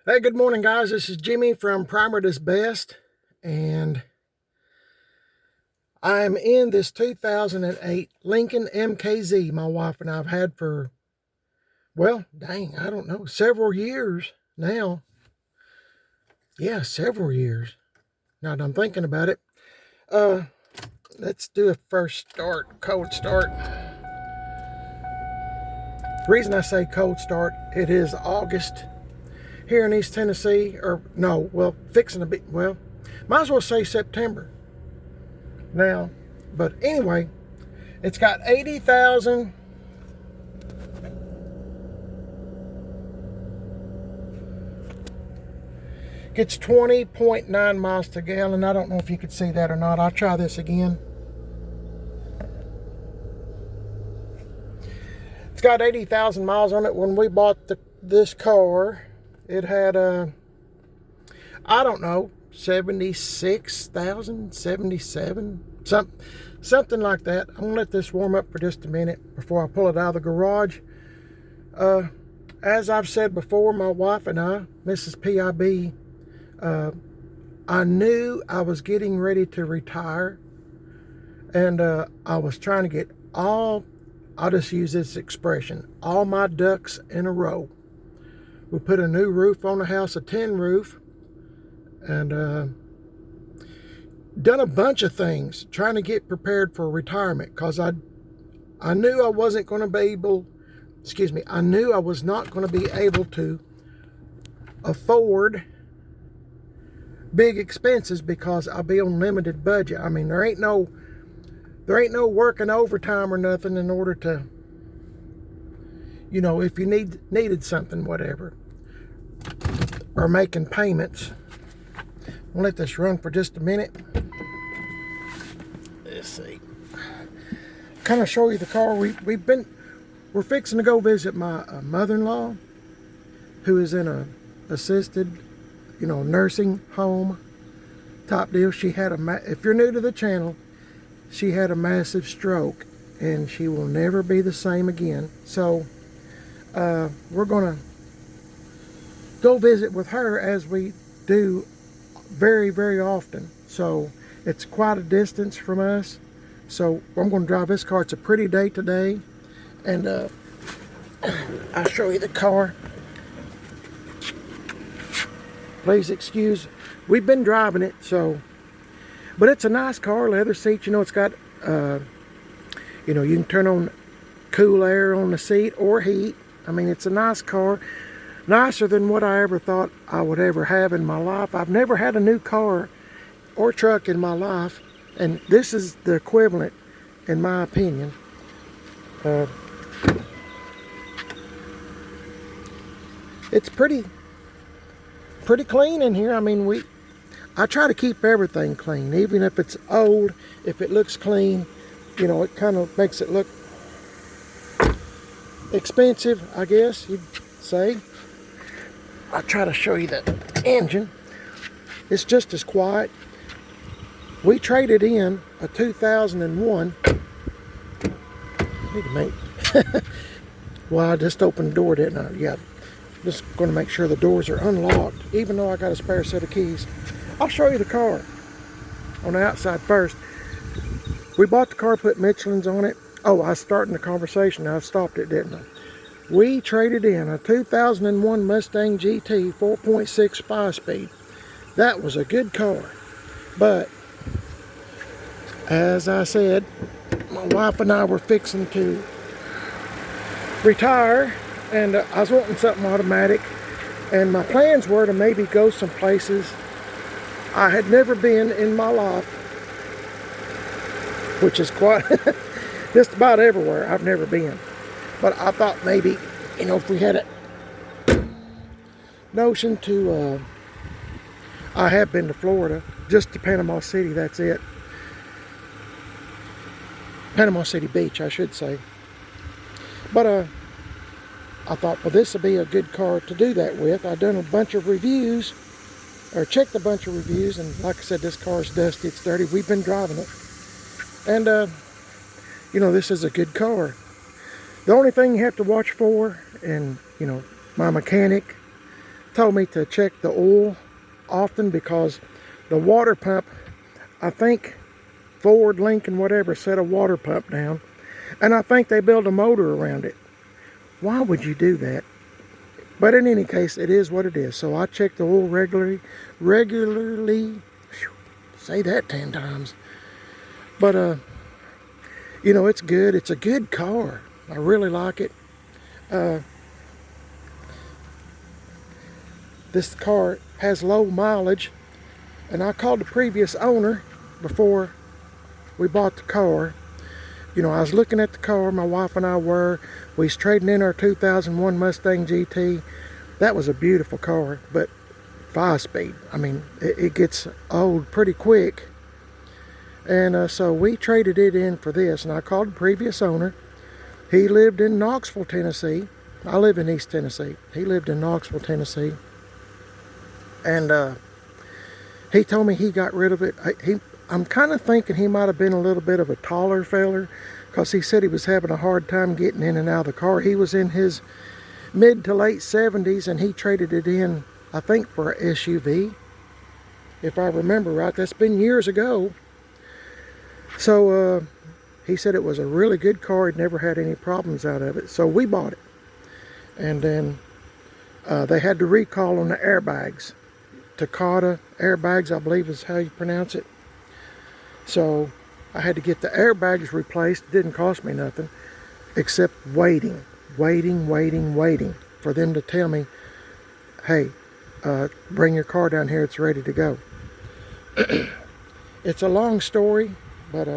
Hey, good morning, guys. This is Jimmy from Primer Does Best, and I'm in this 2008 Lincoln MKZ my wife and I've had for, well, dang, I don't know, several years now. Yeah, several years. Now that I'm thinking about it. Uh, let's do a first start, cold start. The reason I say cold start, it is August here in East Tennessee, or no, well, fixing to be, well, might as well say September now. But anyway, it's got 80,000. Gets 20.9 miles to gallon. I don't know if you could see that or not. I'll try this again. It's got 80,000 miles on it. When we bought this car, it had I don't know, 76,000, 77, something like that. I'm gonna let this warm up for just a minute before I pull it out of the garage. As I've said before, my wife and I, Mrs. PIB, I knew I was getting ready to retire, and I was trying to get I'll just use this expression, all my ducks in a row. We put a new roof on the house, a tin roof, and done a bunch of things trying to get prepared for retirement, because I knew I wasn't going to be able, I knew I was not going to be able to afford big expenses because I'll be on limited budget. I mean, there ain't no working overtime or nothing in order to, if you needed something, whatever, or making payments. I'll let this run for just a minute. Let's see. Kind of show you the car. We're fixing to go visit my mother-in-law, who is in a assisted, nursing home type deal. She had if you're new to the channel, she had a massive stroke, and she will never be the same again. So we're gonna go visit with her, as we do very, very often. So it's quite a distance from us. So I'm gonna drive this car. It's a pretty day today, and I'll show you the car. Please excuse, we've been driving it, but it's a nice car, leather seats. It's got, you can turn on cool air on the seat or heat. I mean, it's a nice car, nicer than what I ever thought I would ever have in my life. I've never had a new car or truck in my life, and this is the equivalent, in my opinion. It's pretty clean in here. I mean, I try to keep everything clean, even if it's old. If it looks clean, it kind of makes it look expensive, I guess you'd say. I'll try to show you the engine. It's just as quiet. We traded in a 2001. Need to make. Well, I just opened the door, didn't I? Yeah. Just going to make sure the doors are unlocked, even though I got a spare set of keys. I'll show you the car on the outside first. We bought the car, put Michelin's on it. Oh, I was starting the conversation. I stopped it, didn't I? We traded in a 2001 Mustang GT 4.6 5-speed. That was a good car. But, as I said, my wife and I were fixing to retire, and I was wanting something automatic, and my plans were to maybe go some places I had never been in my life, which is quite just about everywhere I've never been. But I thought maybe, if we had a notion to, I have been to Florida, just to Panama City, that's it. Panama City Beach, I should say. But I thought, well, this would be a good car to do that with. I've done a bunch of reviews, or checked a bunch of reviews, and like I said, this car is dusty, it's dirty. We've been driving it, and this is a good car. The only thing you have to watch for, and my mechanic told me to check the oil often because the water pump, I think Ford, Lincoln, whatever, set a water pump down, and I think they built a motor around it. Why would you do that? But in any case, it is what it is. So I check the oil regularly. Whew, say that 10 times. But you know, it's good. It's a good car. I really like it. This car has low mileage, and I called the previous owner before we bought the car. You know, I was looking at the car, my wife and I were. We was trading in our 2001 Mustang GT. That was a beautiful car, but 5-speed. I mean, it gets old pretty quick. And so we traded it in for this, and I called the previous owner. He lived in Knoxville, Tennessee. I live in East Tennessee. He lived in Knoxville, Tennessee. And he told me he got rid of it. I'm kind of thinking he might have been a little bit of a taller feller, because he said he was having a hard time getting in and out of the car. He was in his mid to late 70s, and he traded it in, I think, for an SUV, if I remember right. That's been years ago. So he said it was a really good car. He'd never had any problems out of it. So we bought it. And then they had to recall on the airbags. Takata airbags, I believe is how you pronounce it. So I had to get the airbags replaced. It didn't cost me nothing, except waiting for them to tell me, hey, bring your car down here, it's ready to go. It's a long story, but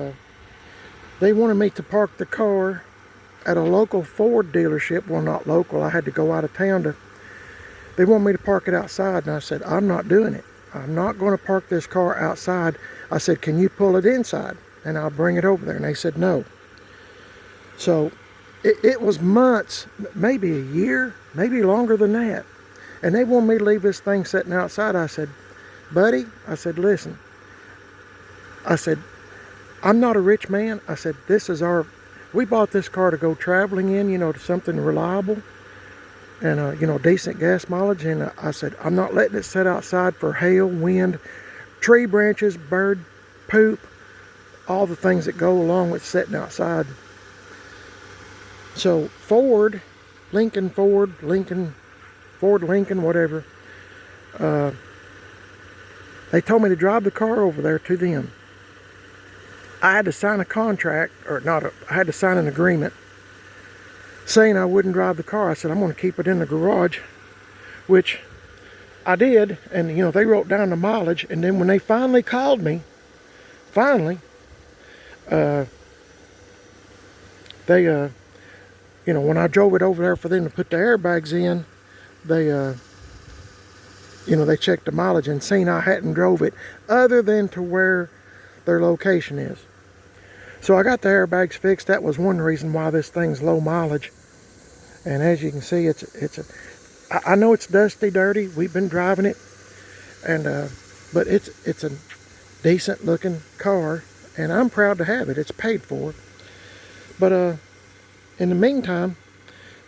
they wanted me to park the car at a local Ford dealership. Well, not local, I had to go out of town to. They wanted me to park it outside, and I said, I'm not doing it. I'm not going to park this car outside. I said, can you pull it inside, and I'll bring it over there? And they said no. So it was months, maybe a year, maybe longer than that. And they wanted me to leave this thing sitting outside. I said, buddy, I said, listen. I said, I'm not a rich man. I said, we bought this car to go traveling in, you know, to something reliable and, you know, decent gas mileage. And I said, I'm not letting it sit outside for hail, wind, tree branches, bird poop, all the things that go along with sitting outside. So Ford, Lincoln, whatever, they told me to drive the car over there to them. I had to sign a contract, I had to sign an agreement saying I wouldn't drive the car. I said, I'm going to keep it in the garage, which I did. And, you know, they wrote down the mileage. And then when they finally called me, they, you know, when I drove it over there for them to put the airbags in, they, you know, they checked the mileage and seen I hadn't drove it other than to where their location is. So I got the airbags fixed. That was one reason why this thing's low mileage. And as you can see, I know it's dusty, dirty. We've been driving it, and but it's a decent looking car, and I'm proud to have it. It's paid for. But in the meantime,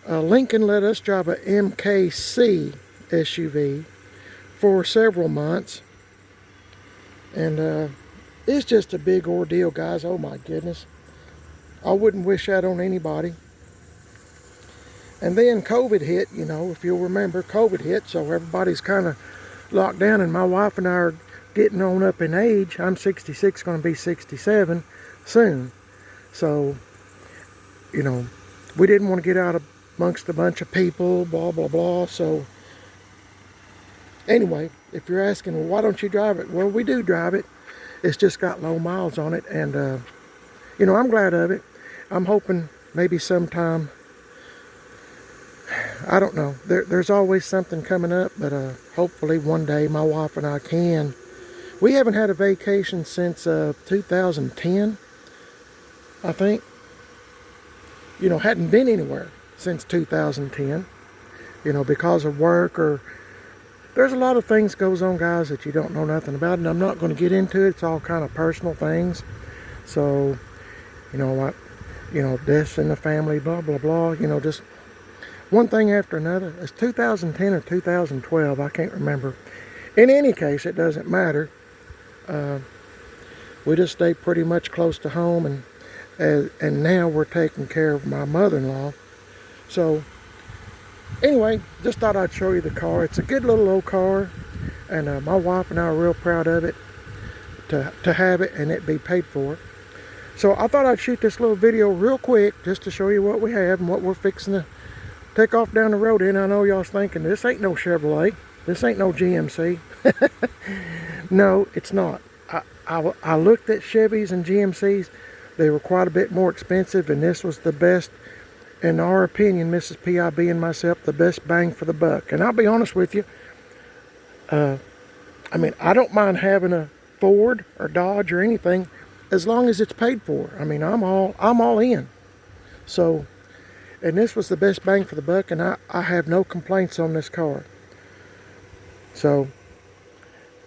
Lincoln let us drive a MKZ SUV for several months, and it's just a big ordeal, guys. Oh my goodness. I wouldn't wish that on anybody. And then COVID hit, you know, if you'll remember, COVID hit, so everybody's kind of locked down, and my wife and I are getting on up in age. I'm 66, going to be 67 soon. So, you know, we didn't want to get out amongst a bunch of people, blah, blah, blah. So, anyway, if you're asking, well, why don't you drive it? Well, we do drive it. It's just got low miles on it, and, you know, I'm glad of it. I'm hoping maybe sometime, I don't know, there's always something coming up, but hopefully one day my wife and I can. We haven't had a vacation since 2010, I think. You know, hadn't been anywhere since 2010, you know, because of work, or there's a lot of things goes on, guys, that you don't know nothing about, and I'm not going to get into it. It's all kind of personal things. So, you know, deaths in the family, blah, blah, blah, you know, just one thing after another. It's 2010 or 2012, I can't remember. In any case, it doesn't matter. We just stay pretty much close to home, and now we're taking care of my mother-in-law. So anyway, just thought I'd show you the car. It's a good little old car, and my wife and I are real proud of it, to have it and it be paid for. So I thought I'd shoot this little video real quick just to show you what we have and what we're fixing to take off down the road in. I know y'all's thinking, this ain't no Chevrolet, this ain't no GMC. No, it's not. I looked at Chevys and GMCs. They were quite a bit more expensive, and this was the best, in our opinion, Mrs. PIB and myself, the best bang for the buck. And I'll be honest with you, I mean, I don't mind having a Ford or Dodge or anything as long as it's paid for. I mean, I'm all in. So, and this was the best bang for the buck, and I have no complaints on this car. So,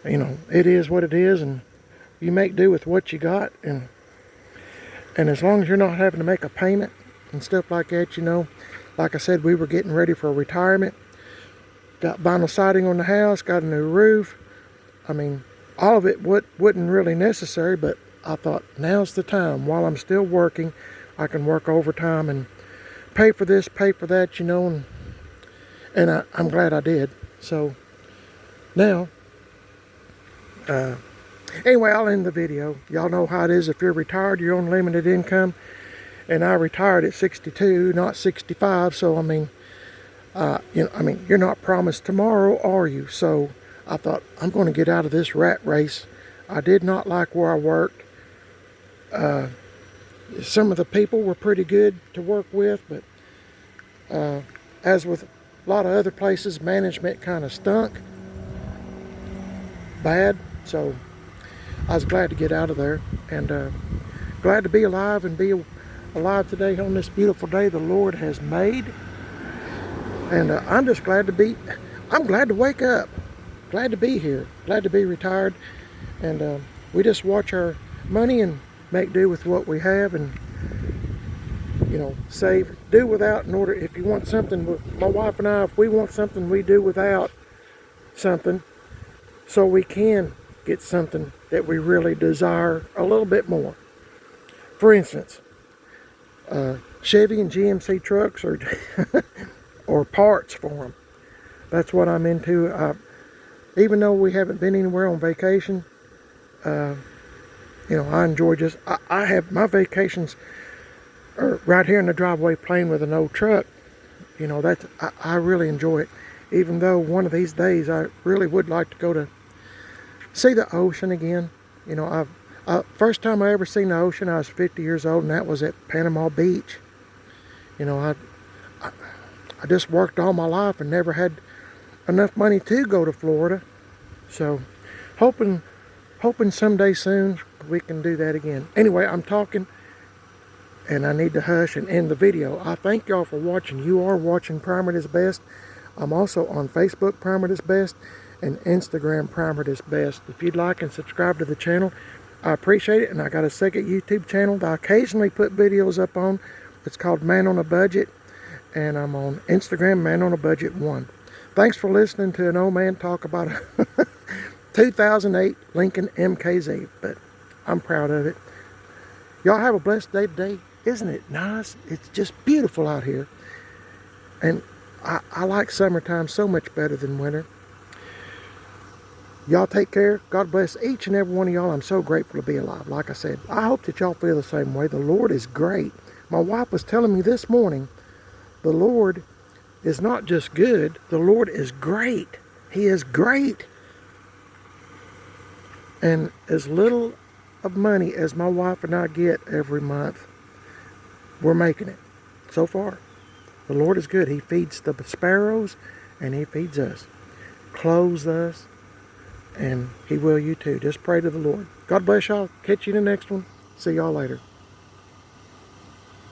you know, it is what it is, and you make do with what you got, and as long as you're not having to make a payment and stuff like that, you know, like I said, we were getting ready for retirement, got vinyl siding on the house, got a new roof. I mean, all of it wasn't really necessary, but I thought, now's the time. While I'm still working, I can work overtime and pay for this, pay for that, you know, and I'm glad I did. So now, anyway, I'll end the video. Y'all know how it is. If you're retired, you're on limited income, and I retired at 62, not 65. So I mean, you know, I mean, you're not promised tomorrow, are you? So I thought, I'm going to get out of this rat race. I did not like where I worked. Some of the people were pretty good to work with, but as with a lot of other places, management kind of stunk bad. So I was glad to get out of there, and glad to be alive and be alive today on this beautiful day the Lord has made. And I'm just glad I'm glad to wake up, glad to be here, glad to be retired, and we just watch our money and make do with what we have, and you know, save, do without in order. If you want something, my wife and I, if we want something, we do without something so we can get something that we really desire a little bit more. For instance, Chevy and GMC trucks or parts for them. That's what I'm into. Even though we haven't been anywhere on vacation, you know, I enjoy just, I have my vacations are right here in the driveway playing with an old truck. You know, that's, I really enjoy it. Even though one of these days I really would like to go to see the ocean again. You know, first time I ever seen the ocean, I was 50 years old, and that was at Panama Beach. You know, I just worked all my life and never had enough money to go to Florida. So, hoping someday soon we can do that again. Anyway, I'm talking, and I need to hush and end the video. I thank y'all for watching. You are watching Primer Is Best. I'm also on Facebook, Primer Is Best, and Instagram, Primer Is Best. If you'd like and subscribe to the channel, I appreciate it. And I got a second YouTube channel that I occasionally put videos up on. It's called Man on a Budget, and I'm on Instagram, Man on a Budget 1. Thanks for listening to an old man talk about a 2008 Lincoln MKZ, but I'm proud of it. Y'all have a blessed day today. Isn't it nice? It's just beautiful out here. And I like summertime so much better than winter. Y'all take care. God bless each and every one of y'all. I'm so grateful to be alive. Like I said, I hope that y'all feel the same way. The Lord is great. My wife was telling me this morning, the Lord is not just good, the Lord is great. He is great. And as little of money as my wife and I get every month, we're making it. So far, the Lord is good. He feeds the sparrows, and He feeds us, clothes us, and He will you too. Just pray to the Lord. God bless y'all. Catch you in the next one. See y'all later.